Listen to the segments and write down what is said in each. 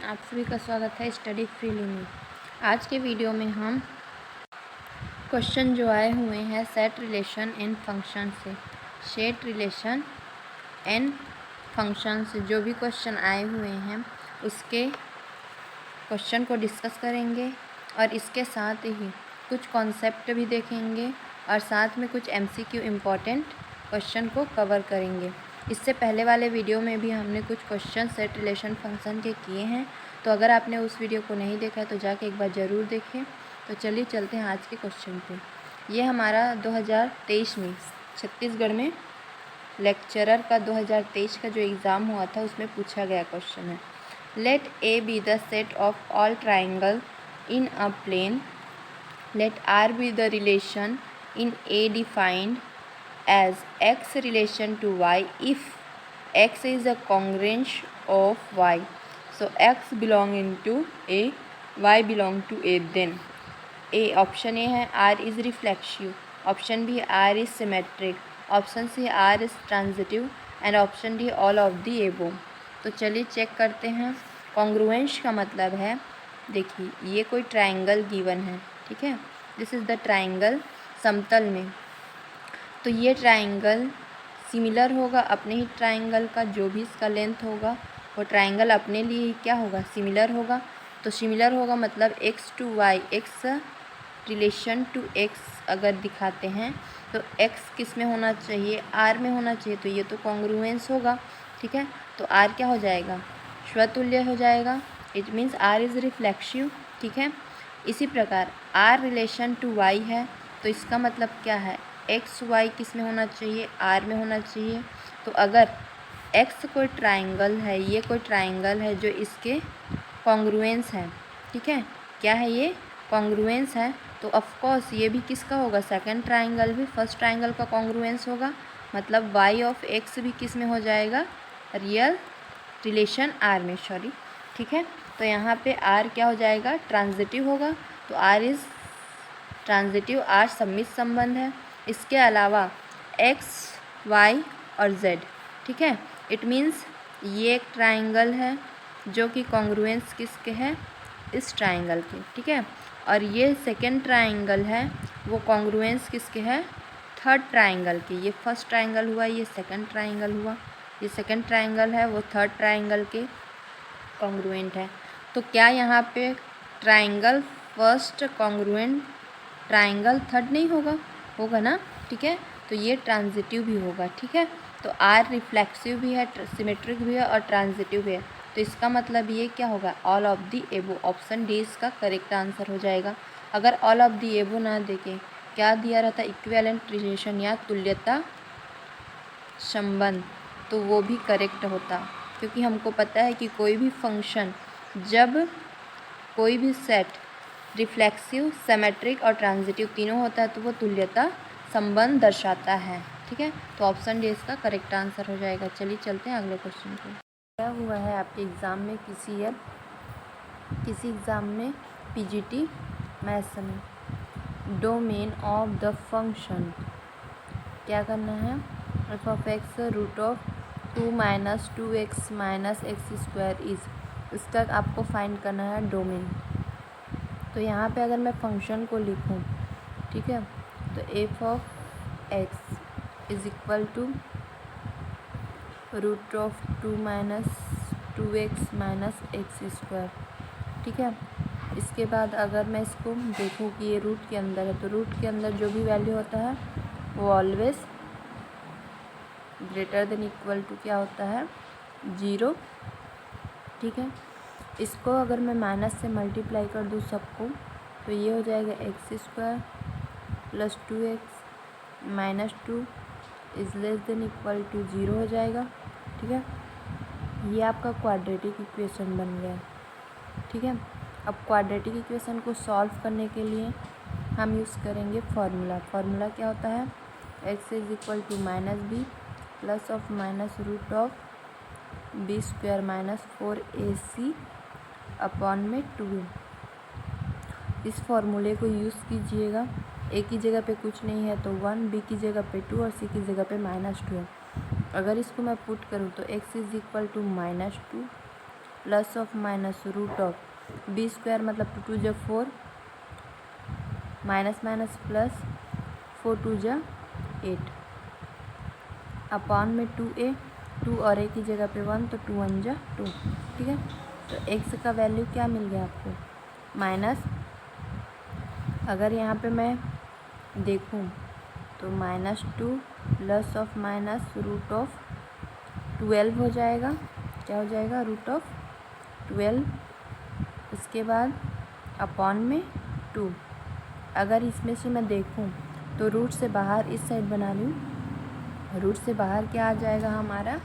आप सभी का स्वागत है स्टडी फ्रीली में। आज के वीडियो में हम क्वेश्चन जो आए हुए हैं सेट रिलेशन इन फंक्शन से, सेट रिलेशन इन फंक्शन से जो भी क्वेश्चन आए हुए हैं उसके क्वेश्चन को डिस्कस करेंगे और इसके साथ ही कुछ कॉन्सेप्ट भी देखेंगे और साथ में कुछ MCQ इम्पॉर्टेंट क्वेश्चन को कवर करेंगे। इससे पहले वाले वीडियो में भी हमने कुछ क्वेश्चन सेट रिलेशन फंक्शन के किए हैं, तो अगर आपने उस वीडियो को नहीं देखा है तो जाके एक बार ज़रूर देखें। तो चलिए चलते हैं आज के क्वेश्चन पे। ये हमारा 2023 में छत्तीसगढ़ में लेक्चरर का 2023 का जो एग्ज़ाम हुआ था उसमें पूछा गया क्वेश्चन है। Let A B the set of all triangle in a plane, let R be the relation in A defined as x relation to y if x is a congruence of y. So x belonging to A, y belong to A. Then A option A है R is reflexive, option B R is symmetric, option C R is transitive and option D all of the above. तो चलिए check करते हैं। Congruence का मतलब है, देखिए ये कोई ट्राइंगल गिवन है, ठीक है, दिस इज़ द ट्राइंगल समतल में। तो ये ट्राइंगल सिमिलर होगा अपने ही ट्राइंगल का, जो भी इसका लेंथ होगा वो ट्राइंगल अपने लिए ही क्या होगा, सिमिलर होगा। तो सिमिलर होगा मतलब x to y, x relation to x अगर दिखाते हैं तो x किस में होना चाहिए, r में होना चाहिए। तो ये तो कॉन्ग्रुएंस होगा, ठीक है। तो r क्या हो जाएगा, स्वतुल्य हो जाएगा। It means r is reflexive, ठीक है। इसी प्रकार r रिलेशन टू y है तो इसका मतलब क्या है, एक्स वाई किस में होना चाहिए, आर में होना चाहिए। तो अगर एक्स कोई ट्राइंगल है, ये कोई ट्राइंगल है जो इसके कॉन्ग्रुएंस है, ठीक है, क्या है ये, कॉन्ग्रुएंस है, तो ऑफकोर्स ये भी किसका होगा, सेकंड ट्राइंगल भी फर्स्ट ट्राइंगल का कॉन्ग्रुएंस होगा। मतलब वाई ऑफ एक्स भी किस में हो जाएगा, रियल रिलेशन आर में, सॉरी, ठीक है। तो यहाँ पे आर क्या हो जाएगा, ट्रांजिटिव होगा। तो आर इज़ ट्रांजिटिव, आर सम्मित संबंध है। इसके अलावा एक्स वाई और जेड, ठीक है। इट मीन्स ये एक ट्राइंगल है जो कि कॉन्ग्रुएंस किसके है, इस ट्राइंगल के, ठीक है। और ये सेकेंड ट्राइंगल है वो कॉन्ग्रुएंस किसके है, थर्ड ट्राइंगल के। ये फर्स्ट ट्राइंगल हुआ, ये सेकेंड ट्राइंगल हुआ, ये सेकेंड ट्राइंगल है वो थर्ड ट्राइंगल के कॉन्ग्रुएंट है। तो क्या यहाँ पे triangle first congruent triangle third नहीं होगा, होगा ना, ठीक है। तो ये ट्रांजिटिव भी होगा, ठीक है। तो आर रिफ्लेक्सिव भी है, सिमेट्रिक भी है और ट्रांजिटिव भी है। तो इसका मतलब ये क्या होगा, ऑल ऑफ दी एबो। ऑप्शन डी इसका करेक्ट आंसर हो जाएगा। अगर ऑल ऑफ दी एबो ना देके क्या दिया रहता, इक्विवेलेंट रिलेशन या तुल्यता संबंध, तो वो भी करेक्ट होता, क्योंकि हमको पता है कि कोई भी फंक्शन जब कोई भी सेट रिफ्लेक्सिव, सिमेट्रिक और ट्रांजिटिव तीनों होता है तो वो तुल्यता संबंध दर्शाता है, ठीक है। तो ऑप्शन डी इसका करेक्ट आंसर हो जाएगा। चलिए चलते हैं अगले क्वेश्चन को। क्या हुआ है आपके एग्ज़ाम में, किसी एग्ज़ाम में PGT मैथ्स में, डोमेन ऑफ द फंक्शन क्या करना है, F of X root of 2 - 2x - x² is, इसका आपको फाइंड करना है डोमेन। तो यहाँ पे अगर मैं फंक्शन को लिखूँ, ठीक है, तो F of X is equal to root of 2 - 2x - x², ठीक है। इसके बाद अगर मैं इसको देखूँ कि ये रूट के अंदर है, तो रूट के अंदर जो भी वैल्यू होता है वो always greater than equal to क्या होता है, 0, ठीक है। इसको अगर मैं माइनस से मल्टीप्लाई कर दूँ सबको, तो ये हो जाएगा x² + 2x - 2 is less than equal to 0 हो जाएगा, ठीक है। ये आपका क्वाड्रेटिक इक्वेशन बन गया, ठीक है। अब क्वाड्रेटिक इक्वेशन को सॉल्व करने के लिए हम यूज़ करेंगे फार्मूला क्या होता है, x is equal to -b plus of minus root of b² - 4ac upon में 2। इस फॉर्मूले को यूज़ कीजिएगा, ए की जगह पे कुछ नहीं है तो 1, बी की जगह पे 2 और सी की जगह पे -2 है। अगर इसको मैं पुट करूँ तो x is equal to -2 plus of minus root of B square मतलब 2 2 = 4 माइनस माइनस प्लस 4 2 = 8 अपॉन में 2a 2 और a की जगह पे 1 तो 2 1 = 2। ठीक है, तो x का वैल्यू क्या मिल गया आपको माइनस, अगर यहाँ पे मैं देखूँ तो -2 plus of minus root of 12 हो जाएगा। क्या हो जाएगा रूट ऑफ 12, उसके बाद अपॉन में 2। अगर इसमें से मैं देखूं तो रूट से बाहर इस साइड बना लूँ, रूट से बाहर क्या आ जाएगा हमारा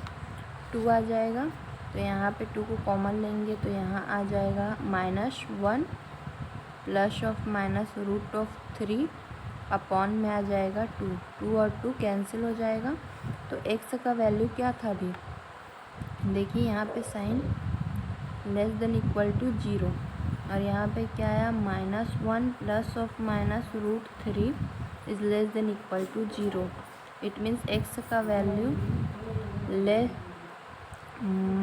2 आ जाएगा। तो यहाँ पे 2 को कॉमन लेंगे तो यहाँ आ जाएगा -1 plus of minus root of 3 upon में आ जाएगा 2। 2 और 2 कैंसिल हो जाएगा। तो x का वैल्यू क्या था अभी देखिए, यहाँ पे sign less than equal to 0 और यहाँ पे क्या आया -1 plus of minus root 3 is less than equal to 0। It means x का वैल्यू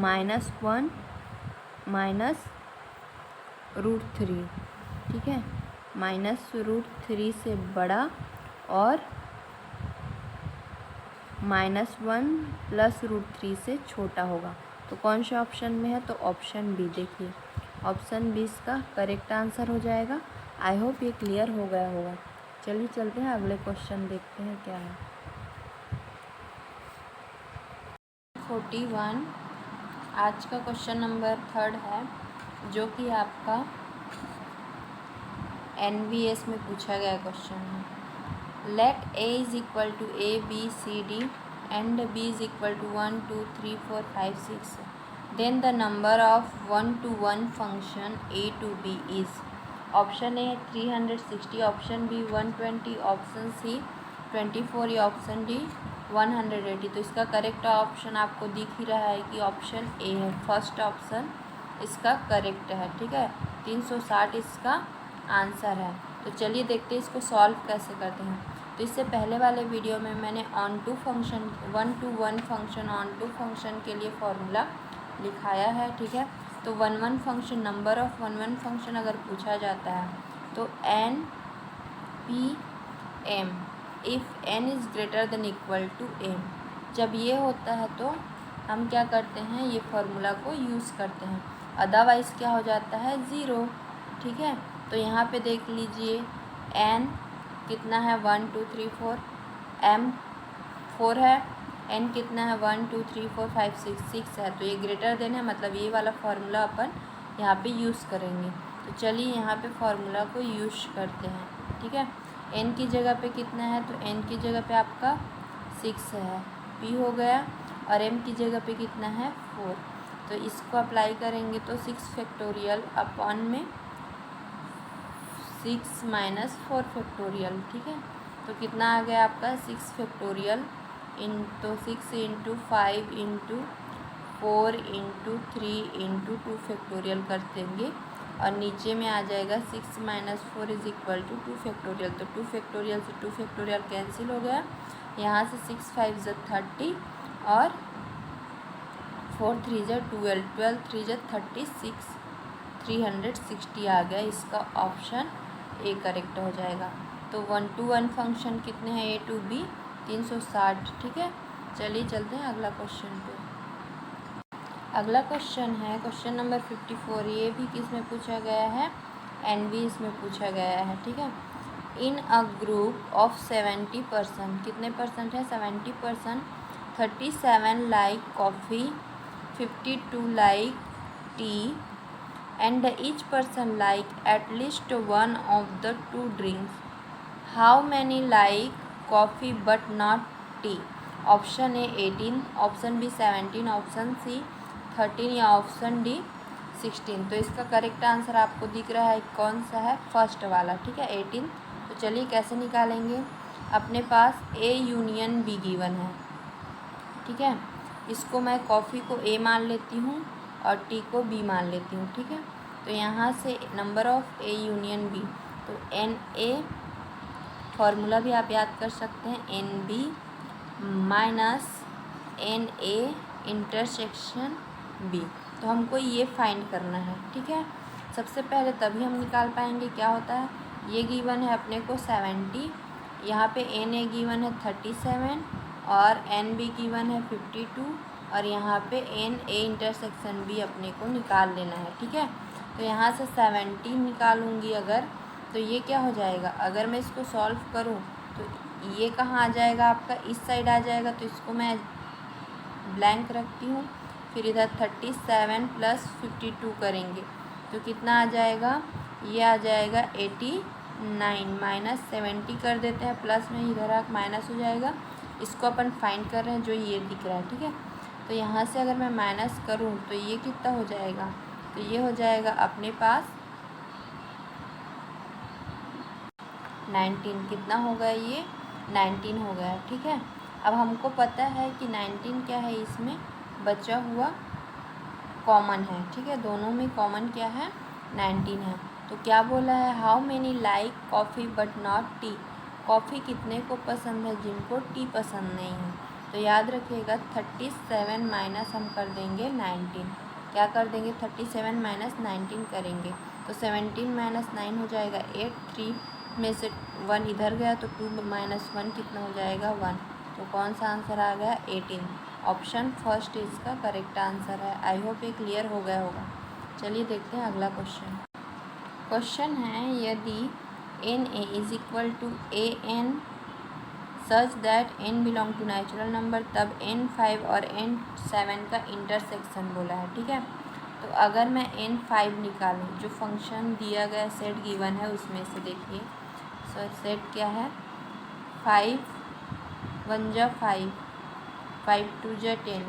-1 माइनस रूट 3। ठीक है, -√3 से बड़ा और -1 प्लस √3 से छोटा होगा। तो कौन से ऑप्शन में है, तो ऑप्शन बी। देखिए ऑप्शन बी इसका करेक्ट आंसर हो जाएगा। आई होप ये क्लियर हो गया होगा। चलिए चलते हैं अगले क्वेश्चन देखते हैं क्या है। 41 आज का क्वेश्चन नंबर 3 है, जो कि आपका NVS में पूछा गया क्वेश्चन है। Let A is equal to A B C D and B is equal to 1 2 3 4 5 6, then the number of 1-to-1 function A to B is. Option A 360, option B 120, option C 24 या option D 180। तो इसका correct option आपको दिख ही रहा है कि option A है, first option इसका करेक्ट है। ठीक है, 360 इसका आंसर है। तो चलिए देखते हैं इसको सॉल्व कैसे करते हैं। तो इससे पहले वाले वीडियो में मैंने on-to function 1-to-1 function on-to function के लिए फॉर्मूला लिखाया है। ठीक है, तो 1-1 फंक्शन नंबर ऑफ 1-1 फंक्शन अगर पूछा जाता है तो n p m if n is greater than equal to m, जब ये होता है तो हम क्या करते हैं, ये फार्मूला को यूज़ करते हैं, अदरवाइज़ क्या हो जाता है 0। ठीक है, तो यहाँ पे देख लीजिए n कितना है 1 2 3 4, m 4 है, n कितना है 1 2 3 4 5 6 6 है। तो ये ग्रेटर देन है, मतलब ये वाला फार्मूला अपन यहाँ पे यूज़ करेंगे। तो चलिए यहाँ पे फार्मूला को यूज़ करते हैं। ठीक है, n की जगह पे कितना है, तो n की जगह पे आपका 6 है, p हो गया, और m की जगह पे कितना है 4। तो इसको अप्लाई करेंगे तो 6 फैक्टोरियल अपॉन में 6 माइनस 4 फैक्टोरियल। ठीक है, तो कितना आ गया आपका 6 factorial into 6 into 5 into 4 into 3 into 2 factorial कर देंगे, और नीचे में आ जाएगा 6 minus 4 is equal to 2 factorial. तो 2 फैक्टोरियल से 2 फैक्टोरियल कैंसिल हो गया, यहाँ से 6 5 ज़ 30 और 4 3 ज़ 12, 12 3 ज़ 36, 360 आ गया। इसका ऑप्शन ए करेक्ट हो जाएगा। तो 1-to-1 फंक्शन कितने हैं A to B 360। ठीक है, चलिए चलते हैं अगला क्वेश्चन पे। अगला क्वेश्चन है क्वेश्चन नंबर 54। ये भी किस में पूछा गया है, NVS में पूछा गया है। ठीक है, इन अ ग्रुप ऑफ 70%, कितने परसेंट है 70%, 37 like coffee, 52 like T and each person like at least one of the two drinks. How many like coffee but not tea? Option A 18, option B 17, option C 13 या option D 16। तो इसका correct answer आपको दिख रहा है कौन सा है, फर्स्ट वाला। ठीक है 18। तो चलिए कैसे निकालेंगे, अपने पास ए यूनियन बी गिवन है। ठीक है, इसको मैं कॉफ़ी को ए मान लेती हूँ और टी को बी मान लेती हूँ। ठीक है, तो यहाँ से number of A union B, तो एन ए फार्मूला भी आप याद कर सकते हैं, n B minus n A intersection B. तो हमको ये फाइंड करना है, ठीक है। सबसे पहले तभी हम निकाल पाएंगे। क्या होता है, ये गिवन है अपने को 70, यहाँ पे एन ए गिवन है 37 और एन बी गिवन है 52 और यहाँ पे एन ए इंटरसेक्शन भी अपने को निकाल लेना है, ठीक है। तो यहाँ से 70 निकालूंगी अगर, तो ये क्या हो जाएगा, अगर मैं इसको सॉल्व करूँ तो ये कहाँ आ जाएगा, आपका इस साइड आ जाएगा। तो इसको मैं ब्लैंक रखती हूँ। फिर इधर 37 + 52 करेंगे तो कितना आ जाएगा, ये आ जाएगा 89 - 70 कर देते हैं, प्लस में इधर आ माइनस हो जाएगा। इसको अपन फाइंड कर रहे हैं जो ये दिख रहा है, ठीक है। तो यहाँ से अगर मैं माइनस करूँ तो ये कितना हो जाएगा, तो ये हो जाएगा अपने पास 19। कितना हो गया, ये 19 हो गया, ठीक है। अब हमको पता है कि 19 क्या है, इसमें बचा हुआ कॉमन है, ठीक है। दोनों में कॉमन क्या है, 19 है। तो क्या बोला है, how many like coffee but not T. Coffee कितने को पसंद है जिनको टी पसंद नहीं है। तो याद रखिएगा 37 माइनस हम कर देंगे 19। क्या कर देंगे, 37 - 19 करेंगे तो 17 - 9 हो जाएगा 8। 3 में से 1 इधर गया तो 2 - 1 कितना हो जाएगा, 1। तो कौन सा आंसर आ गया, 18। ऑप्शन फर्स्ट इसका करेक्ट आंसर है। आई होप ये क्लियर हो गया होगा। चलिए देखते हैं अगला क्वेश्चन। क्वेश्चन है, यदि n A is equal to A n such that n belong to natural number, तब n5 और n7 का इंटरसेक्शन बोला है, ठीक है। तो अगर मैं n5 निकालूँ, जो फंक्शन दिया गया सेट गिवन है उसमें से देखिए, सो सेट क्या है, 5 × 1 = 5, 5 × 2 = 10,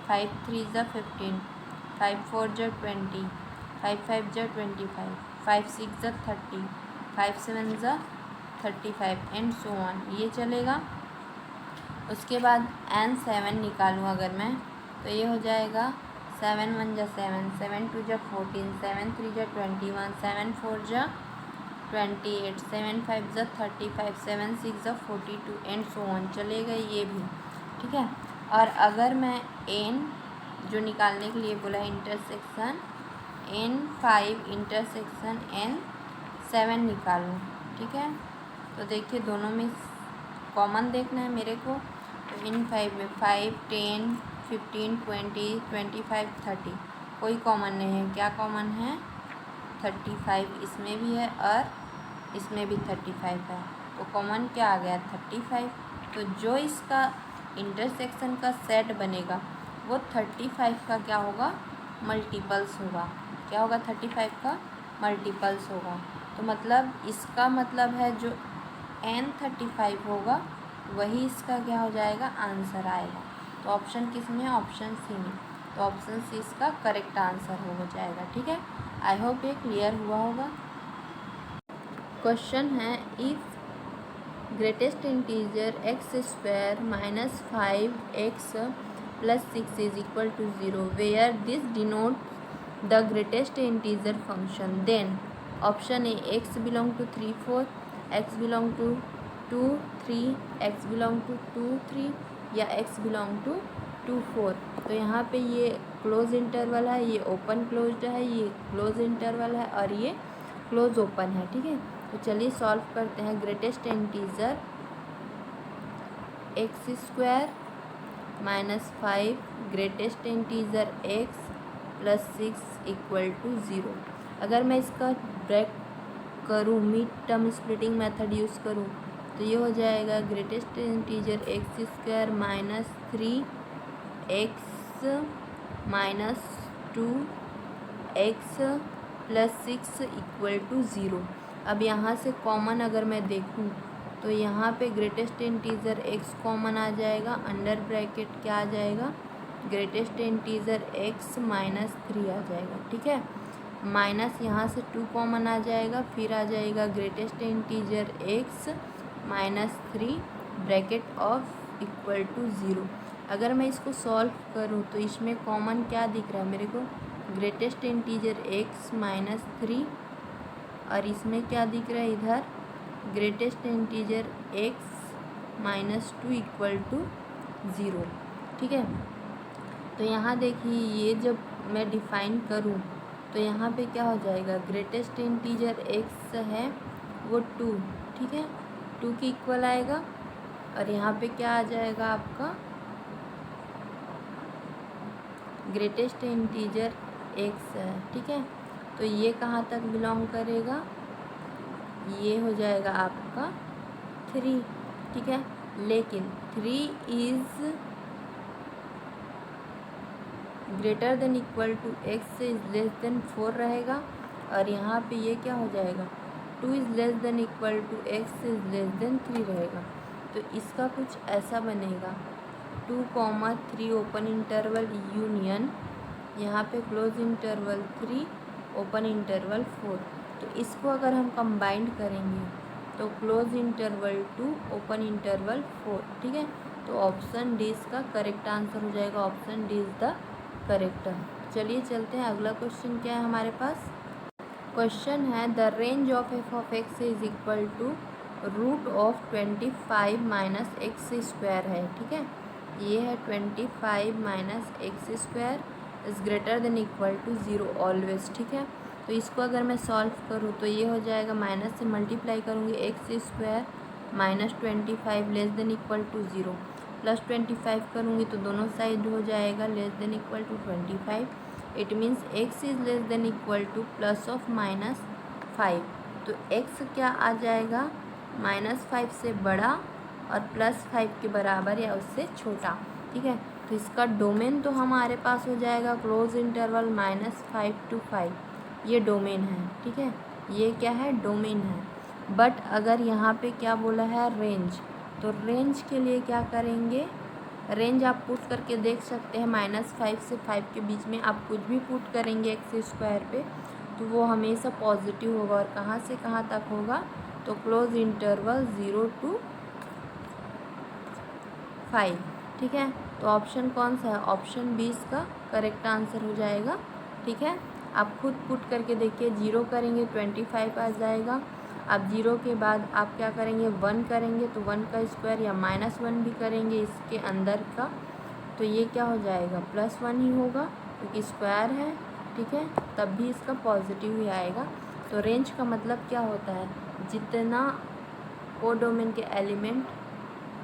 5 × 3 = 15, 5 × 4 = 20, 5 × 5 = 25, 5 × 6 = 30, 5 × 7 = 35 एंड सो ऑन, ये चलेगा। उसके बाद n7 निकालूँ अगर मैं, तो ये हो जाएगा 7 × 1 = 7, 7 × 2 = 14, 7 × 3 = 21, 7 × 4 = 28, 7 × 5 = 35, 7 × 6 = 42 एंड सो ऑन, चलेगा ये भी, ठीक है। और अगर मैं n जो निकालने के लिए बोला है इंटरसेक्शन n5 इंटरसेक्शन n7 निकालूँ, ठीक है। तो देखिए दोनों में कॉमन देखना है मेरे को। तो n5 में 5, 10, 15, 20, 25, 30 कोई कॉमन नहीं है। क्या कॉमन है, 35 इसमें भी है और इसमें भी 35 है। तो कॉमन क्या आ गया, 35। तो जो इसका इंटरसेक्शन का सेट बनेगा वो 35 का क्या होगा, मल्टीपल्स होगा। क्या होगा, 35 का मल्टीपल्स होगा। तो मतलब इसका मतलब है जो n35 होगा वही इसका क्या हो जाएगा, आंसर आएगा। तो ऑप्शन किस में है, ऑप्शन सी में। तो ऑप्शन सी इसका करेक्ट आंसर हो जाएगा, ठीक है। आई होप ये क्लियर हुआ होगा। क्वेश्चन है, if greatest integer x² - 5x + 6 is equal to 0 where this denote the greatest integer function, then option A x belong to 3, 4, x belong to 2, 3, x belong to 2, 3 या x belong to 2, 4। तो यहाँ पे ये close interval है, ये open closed है, ये close interval है और ये क्लोज ओपन है, ठीक है। तो चलिए सॉल्व करते हैं। Greatest integer x² - 5 greatest integer x + 6 equal to 0। अगर मैं इसका ब्रेक करूँ, mid term splitting method use करूँ, तो ये हो जाएगा greatest integer x² - 3x - 2x + 6 equal to 0। अब यहाँ से कॉमन अगर मैं देखूँ तो यहाँ पे ग्रेटेस्ट इंटीजर x कॉमन आ जाएगा, अंडर ब्रैकेट क्या आ जाएगा, ग्रेटेस्ट इंटीजर x - 3 आ जाएगा, ठीक है। माइनस यहाँ से 2 कॉमन आ जाएगा, फिर आ जाएगा greatest integer x - 3 bracket of equal to 0। अगर मैं इसको सॉल्व करूँ तो इसमें कॉमन क्या दिख रहा है मेरे को, ग्रेटेस्ट इंटीजर x - 3 और इसमें क्या दिख रहा है, इधर greatest integer x - 2 equal to 0, ठीक है। तो यहाँ देखिए ये जब मैं डिफाइन करूँ तो यहाँ पे क्या हो जाएगा, ग्रेटेस्ट इंटीजर x है वो 2, ठीक है, 2 के इक्वल आएगा। और यहाँ पे क्या आ जाएगा आपका, ग्रेटेस्ट इंटीजर x है, ठीक है। तो ये कहाँ तक बिलोंग करेगा, ये हो जाएगा आपका 3, ठीक है। लेकिन 3 is greater than equal to x is less than 4 रहेगा। और यहाँ पे ये क्या हो जाएगा, 2 is less than equal to x is less than 3 रहेगा। तो इसका कुछ ऐसा बनेगा, 2, 3 ओपन इंटरवल यूनियन, यहाँ पे क्लोज इंटरवल 3 ओपन इंटरवल 4। तो इसको अगर हम कंबाइंड करेंगे तो क्लोज इंटरवल 2 ओपन इंटरवल 4, ठीक है। तो ऑप्शन डी इसका करेक्ट आंसर हो जाएगा, option D is the correct. चलिए चलते हैं, अगला क्वेश्चन क्या है हमारे पास। क्वेश्चन है the range of F of X is equal to root of 25 minus X square है, ठीक है। ये है 25 minus X square is greater than equal to 0 always, ठीक है। तो इसको अगर मैं सॉल्व करूँ तो ये हो जाएगा, माइनस से मल्टीप्लाई करूँगी X square minus 25 less than equal to 0 plus 25 करूँगी तो दोनों साइड हो जाएगा less than equal to 25। It means x is less than equal to plus of minus 5। तो x क्या आ जाएगा, -5 से बड़ा और +5 के बराबर या उससे छोटा, ठीक है। तो इसका डोमेन तो हमारे पास हो जाएगा क्लोज इंटरवल -5 to 5, ये डोमेन है, ठीक है। ये क्या है, डोमेन है। बट अगर यहाँ पे क्या बोला है, रेंज, तो रेंज के लिए क्या करेंगे, रेंज आप पुट करके देख सकते हैं, -5 से 5 के बीच में आप कुछ भी पुट करेंगे एक्स स्क्वायर पे तो वो हमेशा पॉजिटिव होगा। और कहाँ से कहाँ तक होगा, तो क्लोज इंटरवल 0 to 5, ठीक है। तो ऑप्शन कौन सा है, ऑप्शन 20 का करेक्ट आंसर हो जाएगा, ठीक है। आप खुद पुट करके देखिए, 0 करेंगे 25 आ जाएगा। आप 0 के बाद आप क्या करेंगे, 1 करेंगे तो 1 का स्क्वायर या -1 भी करेंगे इसके अंदर का, तो ये क्या हो जाएगा, +1 ही होगा क्योंकि स्क्वायर है, ठीक है। तब भी इसका पॉजिटिव ही आएगा। तो रेंज का मतलब क्या होता है, जितना कोडोमेन के एलिमेंट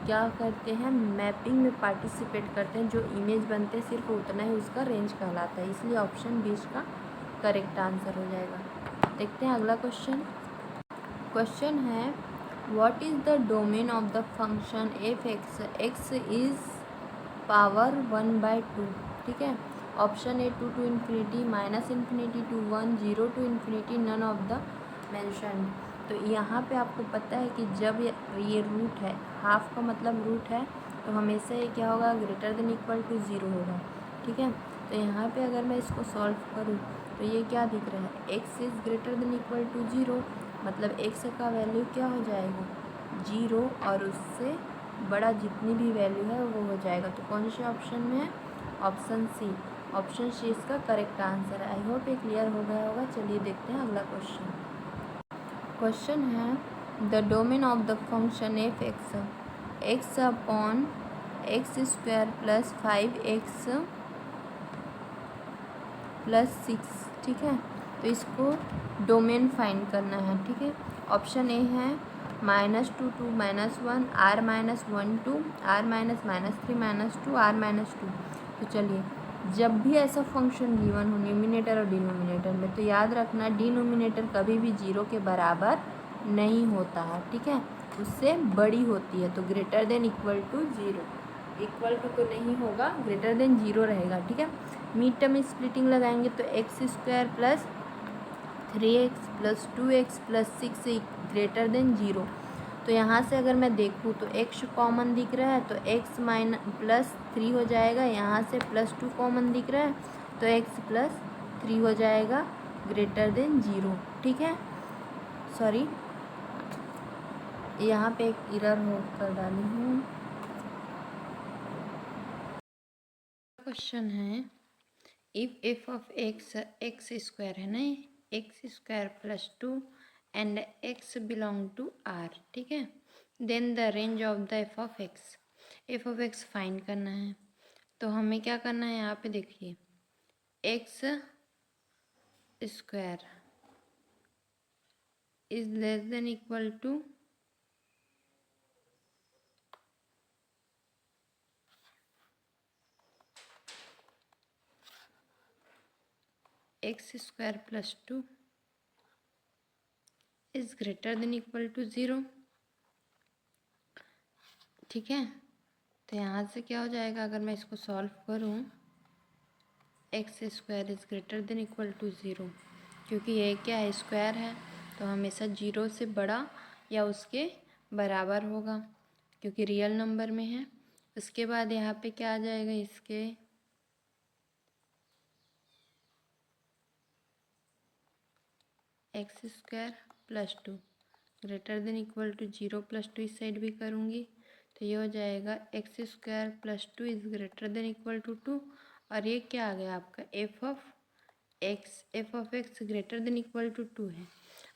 क्या करते हैं, मैपिंग में पार्टिसिपेट करते हैं, जो इमेज बनते हैं सिर्फ उतना ही उसका रेंज कहलाता है। इसलिए ऑप्शन 20 का करेक्ट आंसर हो जाएगा। देखते हैं अगला क्वेश्चन। क्वेश्चन है what is the domain of the function F X, X is power 1/2, ठीक है। Option A 2 to infinity, -infinity to 1, 0 to infinity, none of the mentioned. तो यहाँ पे आपको पता है कि जब ये रूट है, हाफ का मतलब रूट है, तो हमेशा ये क्या होगा, ग्रेटर देन इक्वल टू 0 होगा, ठीक है। तो यहाँ पे अगर मैं इसको सॉल्व करूँ तो ये क्या दिख रहा है, x is greater than equal to 0, मतलब x का वैल्यू क्या हो जाएगा, 0, और उससे बड़ा जितनी भी वैल्यू है वो हो जाएगा। तो कौन से ऑप्शन में है, ऑप्शन सी, ऑप्शन सी इसका करेक्ट आंसर है। आई होप ये क्लियर हो गया होगा। चलिए देखते हैं अगला क्वेश्चन। क्वेश्चन है the domain of the function F X, x upon X square plus 5x plus 6, ठीक है। तो इसको डोमेन फाइंड करना है, ठीक है। ऑप्शन ए है -2 to -1, r -1 to r -3 -2 r -2। तो चलिए, जब भी ऐसा फंक्शन गिवन हो न्यूमिनेटर और डिनोमिनेटर में, तो याद रखना डिनोमिनेटर कभी भी 0 के बराबर नहीं होता है, ठीक है, उससे बड़ी होती है। तो greater than equal to 0, equal to तो नहीं होगा, ग्रेटर देन 0 रहेगा, ठीक है। मिड टर्म स्प्लिटिंग लगाएंगे तो x square plus 3x plus 2x plus 6 greater than 0। तो यहाँ से अगर मैं देखूँ तो x कॉमन दिख रहा है तो x प्लस 3 हो जाएगा, यहाँ से +2 कॉमन दिख रहा है तो x प्लस 3 हो जाएगा ग्रेटर देन 0, ठीक है। सॉरी, यहाँ पे एक एरर हो कर डाली हूँ। क्वेश्चन है if F of X, X square है ना, X square plus 2 and X belong to R, ठीक है, then the range of the F of X, F of X find करना है। तो हमें क्या करना है, यहाँ पे देखिए X square is less than equal to X square plus 2 is greater than equal to 0। ठीक है, तो यहाँ से क्या हो जाएगा, अगर मैं इसको सॉल्व करूँ, X square is greater than equal to 0, क्योंकि ये क्या है, स्क्वायर है, तो हमेशा 0 से बड़ा या उसके बराबर होगा, क्योंकि रियल नंबर में है। उसके बाद यहाँ पे क्या आ जाएगा, इसके X square plus 2 greater than equal to 0 plus 2 इस साइड भी करूँगी, तो ये हो जाएगा X square plus 2 is greater than equal to 2। और ये क्या आ गया आपका F of X greater than equal to 2 है।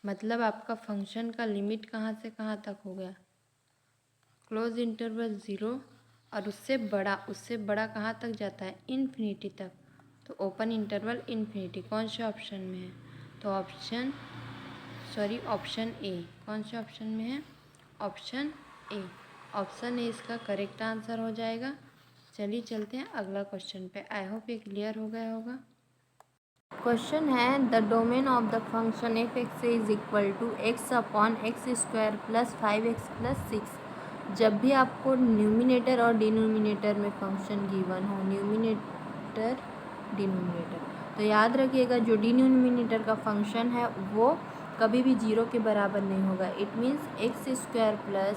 मतलब आपका फंक्शन का लिमिट कहाँ से कहाँ तक हो गया, क्लोज इंटरवल 0, और उससे बड़ा कहाँ तक जाता है, इन्फिनिटी तक। तो ओपन इंटरवल इन्फिनिटी कौन से ऑप्शन में है, तो ऑप्शन ए। कौन से ऑप्शन में है, ऑप्शन ए। ऑप्शन ए इसका करेक्ट आंसर हो जाएगा। चलिए चलते हैं अगला क्वेश्चन पे। आई होप ये क्लियर हो गया होगा। क्वेश्चन है the domain of the function F X is equal to X upon X square plus 5x plus 6। जब भी आपको न्यूमिनेटर और डिनोमिनेटर में फंक्शन गिवन हो, न्यूमिनेटर डिनोमिनेटर, तो याद रखिएगा जो डिनोमिनेटर का फंक्शन है वो कभी भी 0 के बराबर नहीं होगा। It means X square plus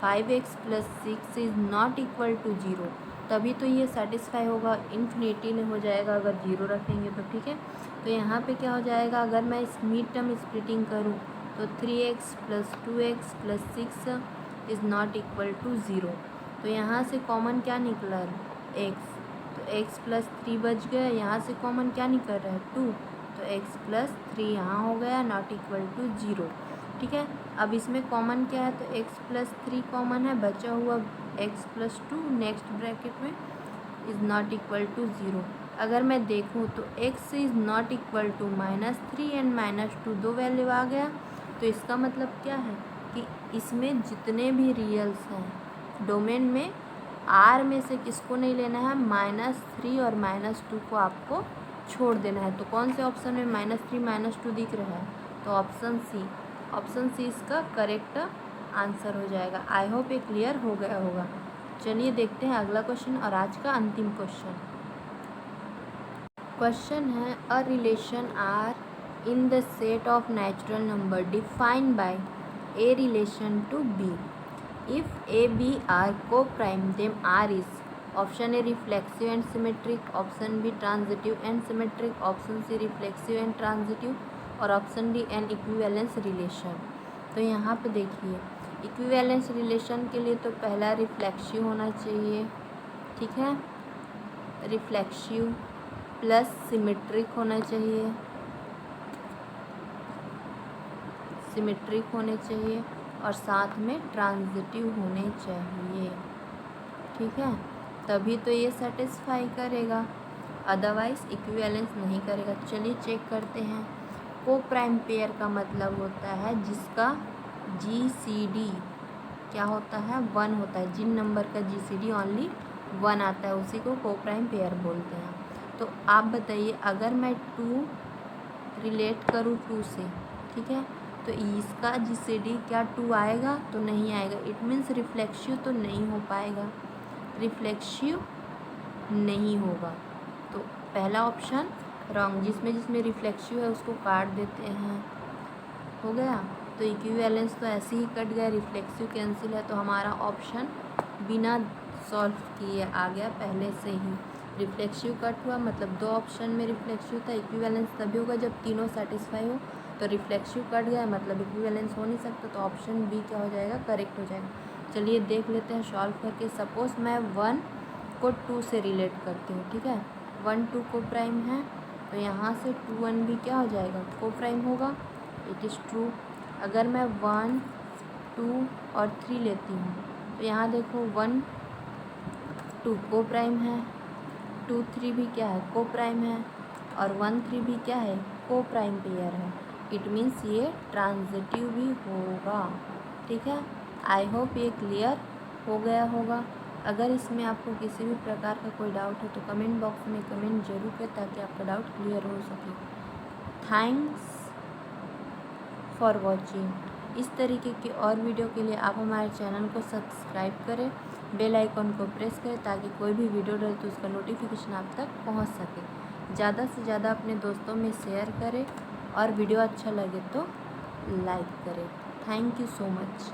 5x plus 6 is not equal to 0, तभी तो ये सेटिस्फाई होगा, इन्फिनिटी में हो जाएगा अगर 0 रखेंगे तो। ठीक है, तो यहाँ पे क्या हो जाएगा, अगर मैं इस मिड टर्म स्प्लिटिंग करूँ तो 3x plus 2x plus 6 is not equal to 0। तो यहाँ से कॉमन क्या निकला, x, तो x प्लस 3 बच गया। यहाँ से कॉमन क्या निकल रहा है, 2, तो x प्लस 3 यहाँ हो गया, नॉट इक्वल टू 0। ठीक है, अब इसमें कॉमन क्या है, तो x प्लस 3 कॉमन है, बचा हुआ x प्लस 2 नेक्स्ट ब्रैकेट में इज़ नॉट इक्वल टू 0। अगर मैं देखूँ तो x इज़ नॉट इक्वल टू -3 एंड -2 दो वैल्यू आ गया। तो इसका मतलब क्या है कि इसमें जितने भी रियल्स हैं डोमेन में, r में से किसको नहीं लेना है, -3 और -2 को आपको छोड़ देना है। तो कौन से ऑप्शन में -3 -2 दिख रहा है, तो ऑप्शन सी इसका करेक्ट आंसर हो जाएगा। आई होप ये क्लियर हो गया होगा। चलिए देखते हैं अगला क्वेश्चन और आज का अंतिम क्वेश्चन है a relation R in the set of natural number defined by a relation to b. If a b are coprime then R is option A reflexive and symmetric, option B transitive and symmetric, option C reflexive and transitive, और option D an equivalence relation. तो यहाँ पे देखिए equivalence relation के लिए तो पहला reflexive होना चाहिए। ठीक है, रिफ्लेक्सिव प्लस सिमेट्रिक होना चाहिए, और साथ में ट्रांजिटिव होने चाहिए। ठीक है, तभी तो ये सेटिस्फाई करेगा, अदरवाइज इक्विवेलेंस नहीं करेगा। चलिए चेक करते हैं। को प्राइम पेयर का मतलब होता है जिसका GCD क्या होता है, 1 होता है। जिन नंबर का GCD ओनली 1 आता है उसी को को प्राइम पेयर बोलते हैं। तो आप बताइए, अगर मैं 2 रिलेट करूँ 2 से, ठीक है, तो इसका GCD क्या 2 आएगा, तो नहीं आएगा। इट मीन्स रिफ्लेक्सिव तो नहीं हो पाएगा, रिफ्लेक्सिव नहीं होगा। तो पहला ऑप्शन रॉन्ग, जिसमें रिफ्लेक्सिव है उसको काट देते हैं, हो गया। तो इक्विवेलेंस तो ऐसे ही कट गया, रिफ्लेक्सिव कैंसिल है, तो हमारा ऑप्शन बिना सॉल्व किए आ गया पहले से ही। रिफ्लेक्सिव कट हुआ मतलब 2 ऑप्शन में रिफ्लेक्सिव था। इक्विवेलेंस तभी होगा जब तीनों सेटिस्फाई हो। तो रिफ्लेक्सिव कट गया मतलब इक्विवेलेंस हो नहीं सकता, तो ऑप्शन बी क्या हो जाएगा, करेक्ट हो जाएगा। चलिए देख लेते हैं सॉल्व करके। सपोज़ मैं 1 को 2 से रिलेट करती हूँ। ठीक है, 1 2 को प्राइम है, तो यहाँ से 2 1 भी क्या हो जाएगा, को प्राइम होगा। It is true. अगर मैं 1 2 और 3 लेती हूँ, तो यहाँ देखो 1 2 को प्राइम है, 2 3 भी क्या है, को प्राइम है। और 1 3 भी क्या है, को प्राइम पेयर है। इट मीन्स ये ट्रांजिटिव भी होगा। ठीक है, आई होप ये क्लियर हो गया होगा। अगर इसमें आपको किसी भी प्रकार का कोई डाउट हो तो कमेंट बॉक्स में कमेंट जरूर करें ताकि आपका डाउट क्लियर हो सके। Thanks for watching. इस तरीके की और वीडियो के लिए आप हमारे चैनल को सब्सक्राइब करें, बेल आइकॉन को प्रेस करें ताकि कोई भी वीडियो डले तो उसका नोटिफिकेशन आप तक पहुंच सके। ज़्यादा से ज़्यादा अपने दोस्तों में शेयर करें और वीडियो अच्छा लगे तो लाइक करें। Thank you so much.